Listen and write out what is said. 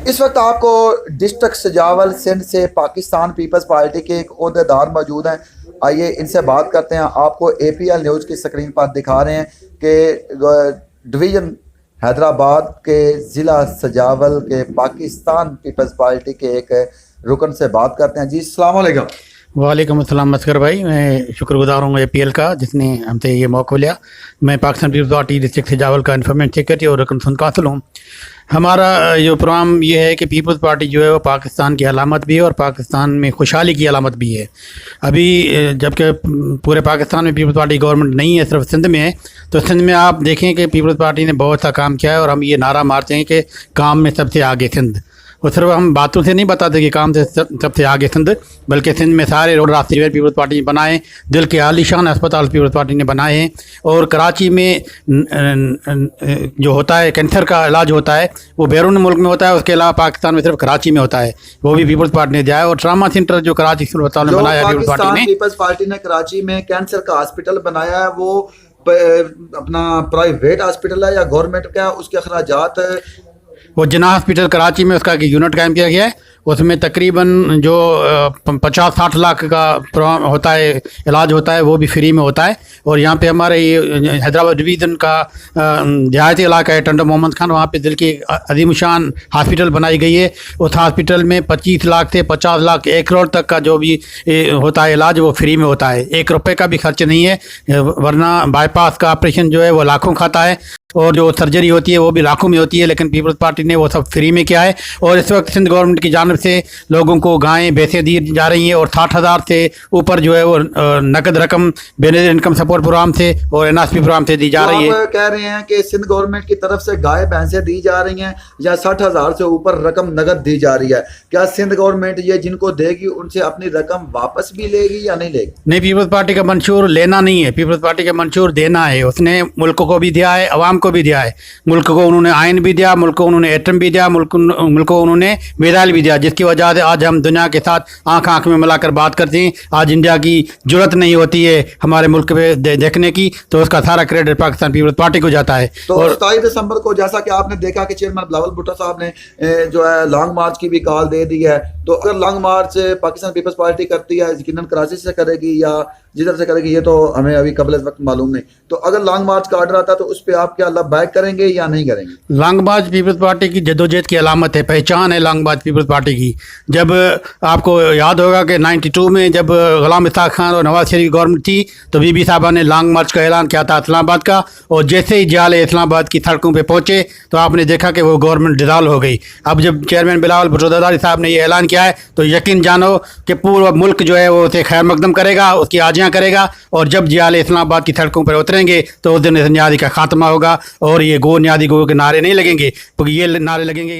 اس وقت آپ کو ڈسٹرکٹ سجاول سندھ سے پاکستان پیپلز پارٹی کے ایک عہدیدار موجود ہیں. آئیے ان سے بات کرتے ہیں. آپ کو اے پی ایل نیوز کی اسکرین پر دکھا رہے ہیں کہ ڈویژن حیدرآباد کے ضلع سجاول کے پاکستان پیپلز پارٹی کے ایک رکن سے بات کرتے ہیں. جی السلام علیکم. وعلیکم السلام مسکر بھائی، میں شکر گزار ہوں اے پی ایل کا جس نے ہم سے یہ موقع لیا. میں پاکستان پیپلز پارٹی ڈسٹرکٹ سجاول کا انفارمیشن سیکرٹری اور رکن سن کونسل ہوں. ہمارا جو پروگرام یہ ہے کہ پیپلز پارٹی جو ہے وہ پاکستان کی علامت بھی ہے اور پاکستان میں خوشحالی کی علامت بھی ہے. ابھی جبکہ پورے پاکستان میں پیپلز پارٹی گورنمنٹ نہیں ہے، صرف سندھ میں ہے، تو سندھ میں آپ دیکھیں کہ پیپلز پارٹی نے بہت سا کام کیا ہے اور ہم یہ نعرہ مارتے ہیں کہ کام میں سب سے آگے سندھ. اور صرف ہم باتوں سے نہیں بتاتے کہ کام سے سب سے آگے سندھ، بلکہ سندھ میں سارے روڈ راستے جو ہے پیپلز پارٹی نے بنائے، دل کے عالیشان اسپتال پیپلز پارٹی نے بنائے ہیں. اور کراچی میں جو ہوتا ہے کینسر کا علاج ہوتا ہے وہ بیرون ملک میں ہوتا ہے، اس کے علاوہ پاکستان میں صرف کراچی میں ہوتا ہے، وہ بھی پیپلز پارٹی نے دیا ہے. اور ٹراما سینٹر جو کراچی اسپتال میں بنایا ہے پیپلز پارٹی نے کراچی میں کینسر کا ہاسپٹل بنایا ہے، وہ اپنا پرائیویٹ ہاسپٹل ہے یا گورنمنٹ کا؟ اس کے اخراجات وہ جناح ہاسپٹل کراچی میں اس کا ایک یونٹ قائم کیا گیا ہے. اس میں تقریباً جو 50-60 لاکھ کا ہوتا ہے علاج ہوتا ہے وہ بھی فری میں ہوتا ہے. اور یہاں پہ ہمارے یہ حیدرآباد ڈویژن کا دیہاتی علاقہ ہے ٹنڈو محمد خان، وہاں پہ دل کی عظیم شان ہاسپٹل بنائی گئی ہے. اس ہاسپٹل میں 25 لاکھ سے 50 لاکھ 1 کروڑ تک کا جو بھی ہوتا ہے علاج وہ فری میں ہوتا ہے، 1 روپے کا بھی خرچ نہیں ہے. ورنہ بائی پاس کا آپریشن جو ہے وہ لاکھوں کھاتا ہے اور جو سرجری ہوتی ہے وہ بھی لاکھوں میں ہوتی ہے، لیکن پیپلز پارٹی نے وہ سب فری میں کیا ہے. اور اس وقت سندھ گورنمنٹ کی جانب سے لوگوں کو گائیں بھینسیں دی جا رہی ہیں اور 60,000 سے اوپر جو ہے وہ نقد رقم بے نظیر انکم سپورٹ پروگرام سے اور این ایس پی پروگرام سے دی جا رہی ہے. آپ کہہ رہے ہیں کہ سندھ گورنمنٹ کی طرف سے گائے بھینسیں دی جا رہی ہیں یا 60,000 سے اوپر رقم نقد دی جا رہی ہے، کیا سندھ گورنمنٹ یہ جن کو دے گی ان سے اپنی رقم واپس بھی لے گی یا نہیں لے گی؟ نہیں، پیپلز پارٹی کا منشور لینا نہیں ہے، پیپلز پارٹی کا منشور دینا ہے. اس نے ملک کو بھی دیا ہے، عوام کو بھی دیا ہے. ملک کو انہوں نے آئین بھی دیا، ملک کو انہوں نے ایٹم بھی دیا، ملک کو انہوں نے میزائل بھی دیا، جس کی وجہ سے آج ہم دنیا کے ساتھ آنکھ میں ملا کر بات کرتے ہیں. آج انڈیا کی ضرورت نہیں ہوتی ہے ہمارے ملک پہ دیکھنے کی، تو اس کا سارا کریڈٹ پاکستان پیپلز پارٹی کو جاتا ہے. تو 27 دسمبر کو جیسا کہ آپ نے دیکھا کہ چیئرمین بلاول بھٹو صاحب نے جو ہے لانگ مارچ کی بھی کال دے دی ہے، تو اگر لانگ مارچ پاکستان پیپلز پارٹی کرتی ہے یقیناً کراچی سے کرے گی یا جدھر سے کرے گی، یہ تو ہمیں ابھی قبل اس وقت معلوم نہیں. تو اگر لانگ مارچ کا آرڈر آتا ہے تو اس پہ آپ کیا لبیک کریں گے یا نہیں کریں گے؟ لانگ مارچ پیپلز پارٹی کی جدوجہد کی علامت ہے، پہچان ہے لانگ مارچ پیپلز پارٹی کی. جب آپ کو یاد ہوگا کہ 92 میں جب غلام اسحاق خان اور نواز شریف کی گورنمنٹ تھی تو بی بی صاحبہ نے لانگ مارچ کا اعلان کیا تھا اسلام آباد کا، اور جیسے ہی جالے اسلام آباد کی سڑکوں پہ پہنچے تو آپ نے دیکھا کہ وہ گورنمنٹ ڈیزالو ہو گئی. اب جب چیئرمین بلاول بھٹو زرداری صاحب نے یہ اعلان کیا ہے تو یقین جانو کہ پورا ملک جو ہے وہ اسے خیر مقدم کرے گا، اس کی آجیاں کرے گا. اور جب جیال اسلام آباد کی سڑکوں پر اتریں گے تو اس دن نیازی کا خاتمہ ہوگا اور یہ گو نیازی گو کے نعرے نہیں لگیں گے، کیونکہ یہ نعرے لگیں گے